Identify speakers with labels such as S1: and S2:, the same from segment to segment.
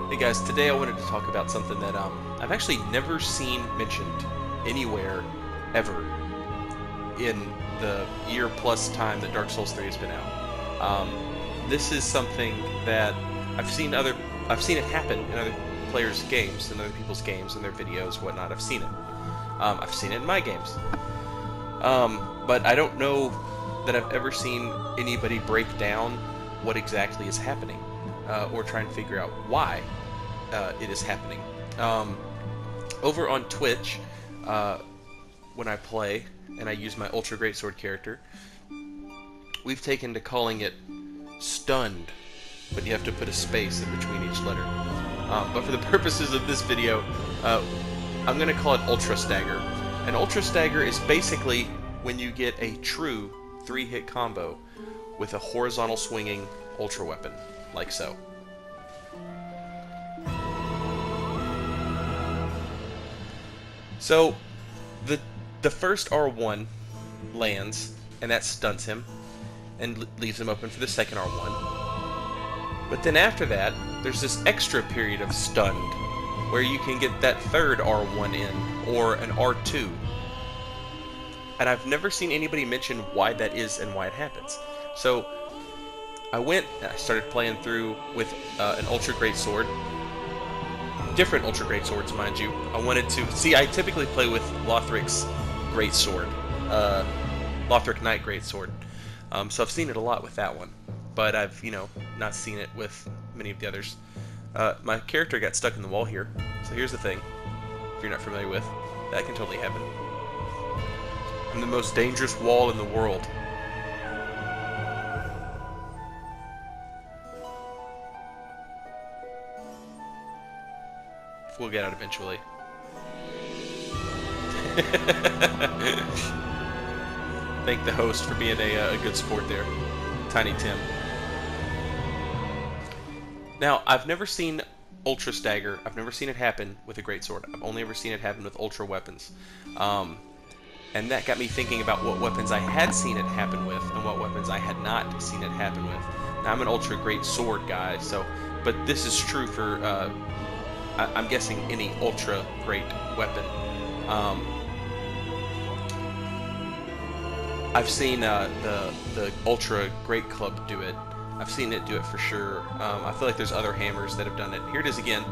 S1: Hey guys, today I wanted to talk about something that I've actually never seen mentioned anywhere ever in the year plus time that Dark Souls 3 has been out. This is something that I've seen I've seen it happen in other players' games, in other people's games, in their videos, whatnot. I've seen it. I've seen it in my games. But I don't know that I've ever seen anybody break down what exactly is happening, or try and figure out why it is happening. Over on Twitch, when I play and I use my Ultra Greatsword character, we've taken to calling it stunned, but you have to put a space in between each letter. But for the purposes of this video, I'm going to call it Ultra Stagger. An Ultra Stagger is basically when you get a true 3-hit combo with a horizontal swinging Ultra weapon, like so. So, the first R1 lands, and that stuns him, and leaves him open for the second R1. But then after that, there's this extra period of stunned, where you can get that third R1 in, or an R2. And I've never seen anybody mention why that is and why it happens. So, I went and I started playing through with an Ultra Greatsword. Different Ultra Greatswords, mind you. I wanted to... See, I typically play with Lothric's Greatsword. Lothric Knight Greatsword. So I've seen it a lot with that one. But I've, not seen it with many of the others. My character got stuck in the wall here. So here's the thing. If you're not familiar with, that can totally happen. I'm the most dangerous wall in the world. We'll get out eventually. Thank the host for being a good sport there, Tiny Tim. Now, I've never seen Ultra Stagger. I've never seen it happen with a Greatsword. I've only ever seen it happen with Ultra weapons. And that got me thinking about what weapons I had seen it happen with and what weapons I had not seen it happen with. Now, I'm an Ultra Greatsword guy, but this is true for... I'm guessing any ultra great weapon. I've seen the Ultra Great Club do it. I've seen it do it for sure. I feel like there's other hammers that have done it. Here it is again.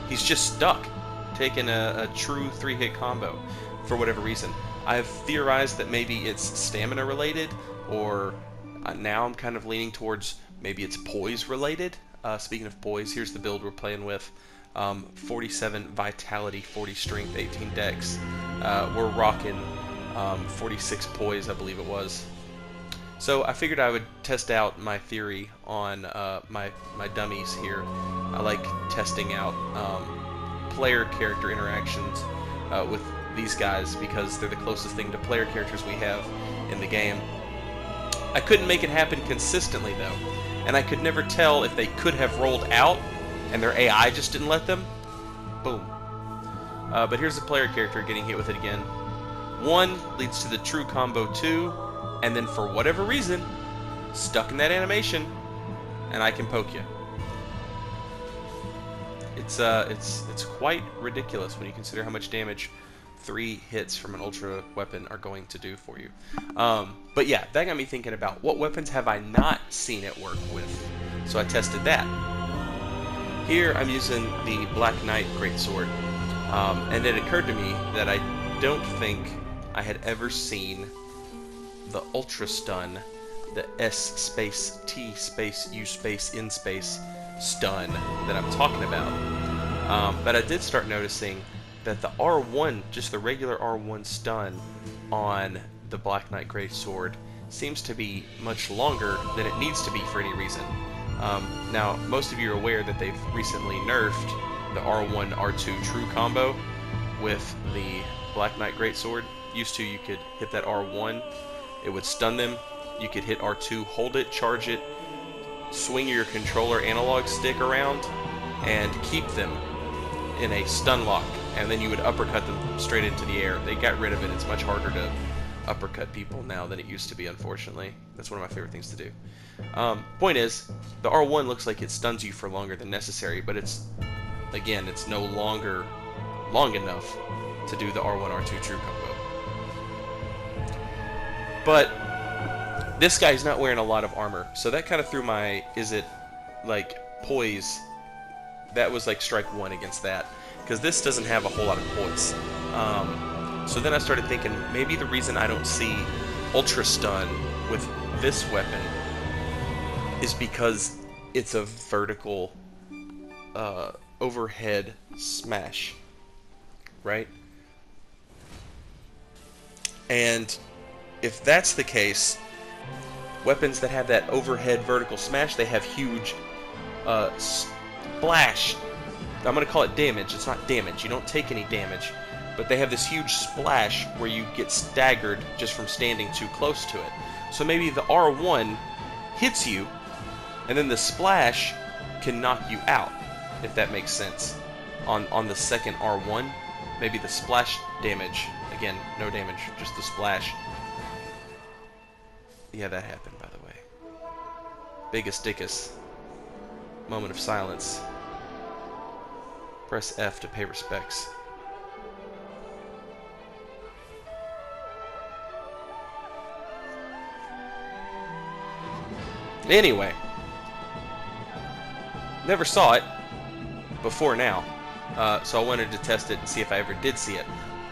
S1: He's just stuck, taking a true 3-hit combo for whatever reason. I've theorized that maybe it's stamina related, or now I'm kind of leaning towards maybe it's poise related. Speaking of poise, here's the build we're playing with. 47 vitality, 40 strength, 18 dex. We're rocking 46 poise, I believe it was. So I figured I would test out my theory on my dummies here. I like testing out player character interactions with these guys because they're the closest thing to player characters we have in the game. I couldn't make it happen consistently though. And I could never tell if they could have rolled out and their AI just didn't let them. Boom. But here's the player character getting hit with it again. 1 leads to the true combo 2, and then for whatever reason, stuck in that animation, and I can poke you. It's quite ridiculous when you consider how much damage 3 hits from an ultra weapon are going to do for you. But yeah, that got me thinking about what weapons have I not seen it work with. So I tested that. Here I'm using the Black Knight Greatsword, and it occurred to me that I don't think I had ever seen the Ultra Stun, the S space T space U space N space stun that I'm talking about. But I did start noticing that the R1, just the regular R1 stun on the Black Knight Greatsword, seems to be much longer than it needs to be for any reason. Now, most of you are aware that they've recently nerfed the R1, R2 true combo with the Black Knight Greatsword. Used to, you could hit that R1, it would stun them, you could hit R2, hold it, charge it, swing your controller analog stick around, and keep them in a stun lock, and then you would uppercut them straight into the air. They got rid of it. It's much harder to uppercut people now than it used to be, unfortunately. That's one of my favorite things to do. Point is, The R1 looks like it stuns you for longer than necessary, but it's, again, it's no longer long enough to do the R1, R2 true combo. But this guy's not wearing a lot of armor, so that kind of threw my, is it like poise? That was like strike one against that, because this doesn't have a whole lot of poise. So then I started thinking maybe the reason I don't see ultra stun with this weapon is because it's a vertical overhead smash, right? And if that's the case, weapons that have that overhead vertical smash, they have huge splash. I'm going to call it damage. It's not damage. You don't take any damage. But they have this huge splash where you get staggered just from standing too close to it. So maybe the R1 hits you, and then the splash can knock you out, if that makes sense. On the second R1, maybe the splash damage, again, no damage, just the splash. Yeah, that happened, by the way. Biggest dickus. Moment of silence. Press F to pay respects. Anyway, never saw it before now, so I wanted to test it and see if I ever did see it.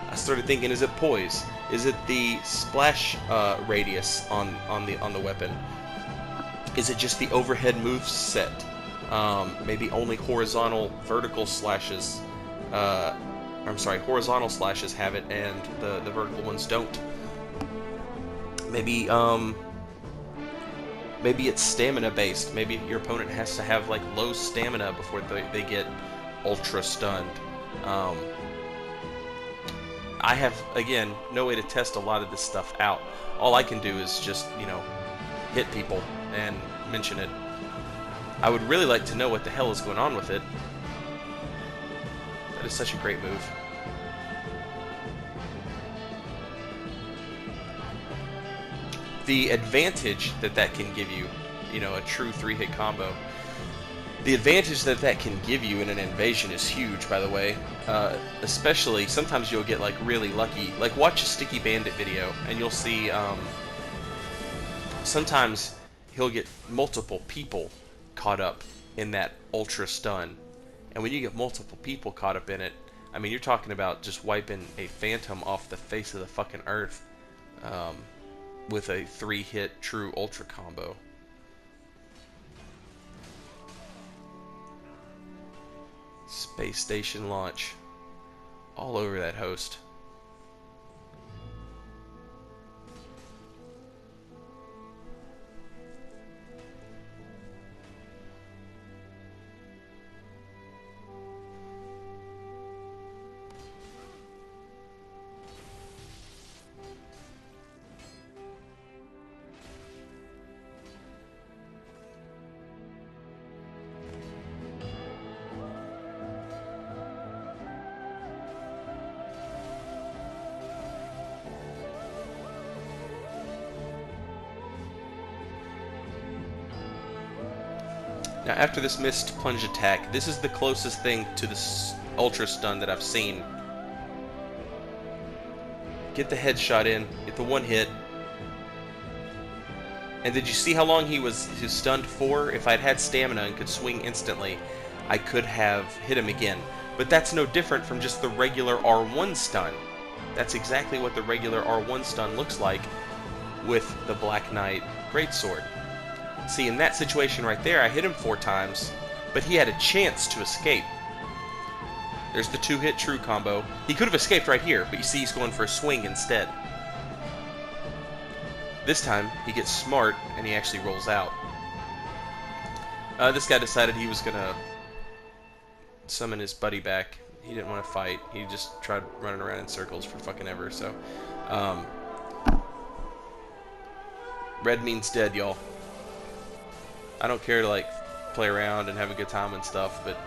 S1: I started thinking, is it poise? Is it the splash radius on the weapon? Is it just the overhead move set? Maybe only vertical slashes have it, and the vertical ones don't. Maybe it's stamina based. Maybe your opponent has to have like low stamina before they get ultra stunned. I have, again, no way to test a lot of this stuff out. All I can do is just, hit people and mention it. I would really like to know what the hell is going on with it. That is such a great move. The advantage that can give you, a true 3-hit combo. The advantage that can give you in an invasion is huge, by the way. Especially, sometimes you'll get, like, really lucky. Like, watch a Sticky Bandit video, and you'll see, sometimes he'll get multiple people caught up in that ultra stun. And when you get multiple people caught up in it, I mean, you're talking about just wiping a phantom off the face of the fucking earth. With a 3-hit true ultra combo. Space station launch. All over that host. Now, after this missed plunge attack, this is the closest thing to this ultra stun that I've seen. Get the headshot in, get the one hit. And did you see how long he was stunned for? If I'd had stamina and could swing instantly, I could have hit him again. But that's no different from just the regular R1 stun. That's exactly what the regular R1 stun looks like with the Black Knight Greatsword. See, in that situation right there, I hit him 4 times, but he had a chance to escape. There's the 2-hit true combo. He could have escaped right here, but you see he's going for a swing instead. This time, he gets smart, and he actually rolls out. This guy decided he was going to summon his buddy back. He didn't want to fight. He just tried running around in circles for fucking ever, so... red means dead, y'all. I don't care to, like, play around and have a good time and stuff, but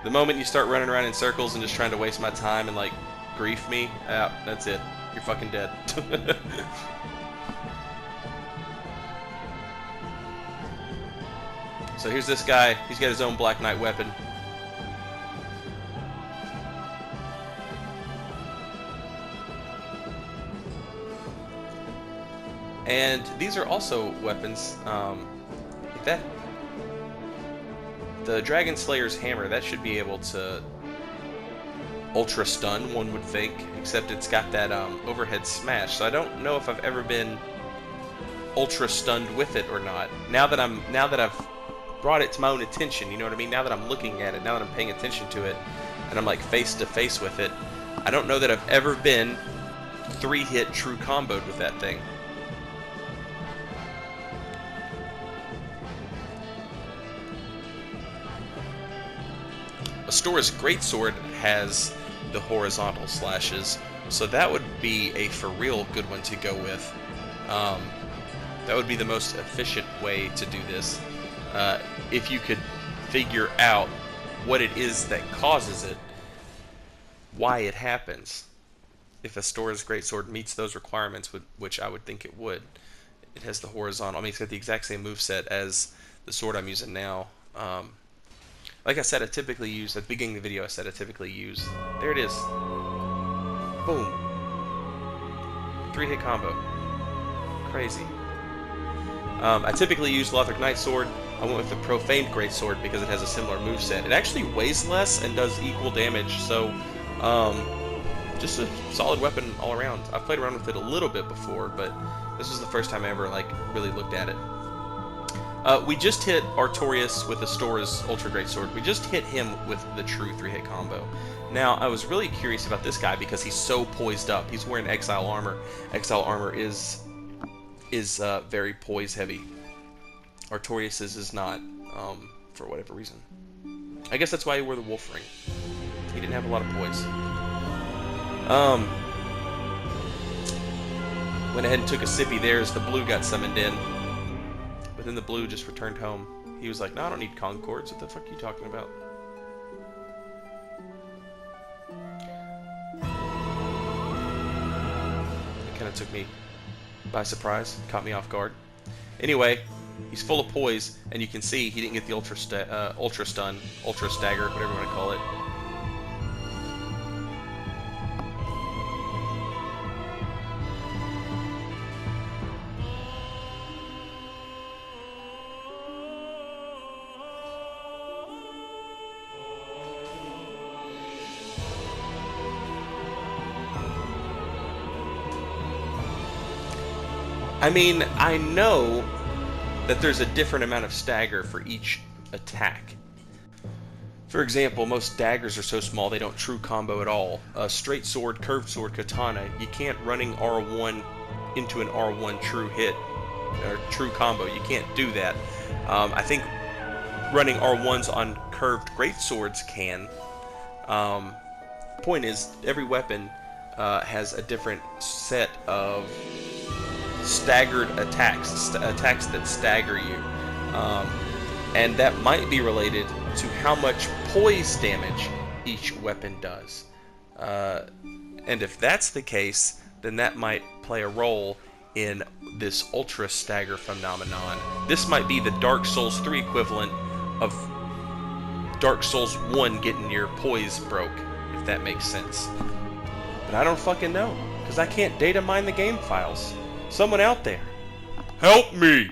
S1: the moment you start running around in circles and just trying to waste my time and, like, grief me, that's it. You're fucking dead. So here's this guy. He's got his own Black Knight weapon. And these are also weapons. Like that, the Dragon Slayer's hammer, that should be able to ultra stun, one would think, except it's got that overhead smash. So I don't know if I've ever been ultra stunned with it or not. Now that I've brought it to my own attention, you know what I mean? Now that I'm looking at it, now that I'm paying attention to it, and I'm like face to face with it, I don't know that I've ever been 3-hit true comboed with that thing. Astora's Greatsword has the horizontal slashes, so that would be a for real good one to go with. That would be the most efficient way to do this. If you could figure out what it is that causes it, why it happens. If Astora's Greatsword meets those requirements, which I would think it would. It has the horizontal, I mean, it's got the exact same moveset as the sword I'm using now. Like I said, I typically use, at the beginning of the video, I said I typically use, there it is. Boom. 3-hit combo. Crazy. I typically use Lothric Knight Sword. I went with the Profaned Greatsword because it has a similar moveset. It actually weighs less and does equal damage, so just a solid weapon all around. I've played around with it a little bit before, but this was the first time I ever really looked at it. We just hit Artorias with Astora's Ultra Greatsword. We just hit him with the true 3-hit combo. Now, I was really curious about this guy because he's so poised up. He's wearing Exile armor. Exile armor is very poise heavy. Artorias's is not, for whatever reason. I guess that's why he wore the wolf ring. He didn't have a lot of poise. Went ahead and took a sippy there as the blue got summoned in. But then the blue just returned home. He was like, no, I don't need Concords. What the fuck are you talking about? It kind of took me by surprise. Caught me off guard. Anyway, he's full of poise, and you can see he didn't get the ultra stun, ultra stagger, whatever you want to call it. I mean, I know that there's a different amount of stagger for each attack. For example, most daggers are so small they don't true combo at all. A straight sword, curved sword, katana, you can't running R1 into an R1 true hit, or true combo. You can't do that. I think running R1s on curved greatswords can. Point is, every weapon has a different set of staggered attacks, attacks that stagger you, and that might be related to how much poise damage each weapon does. And if that's the case, then that might play a role in this ultra stagger phenomenon. This might be the Dark Souls 3 equivalent of Dark Souls 1 getting your poise broke, if that makes sense. But I don't fucking know, because I can't data mine the game files. Someone out there, help me!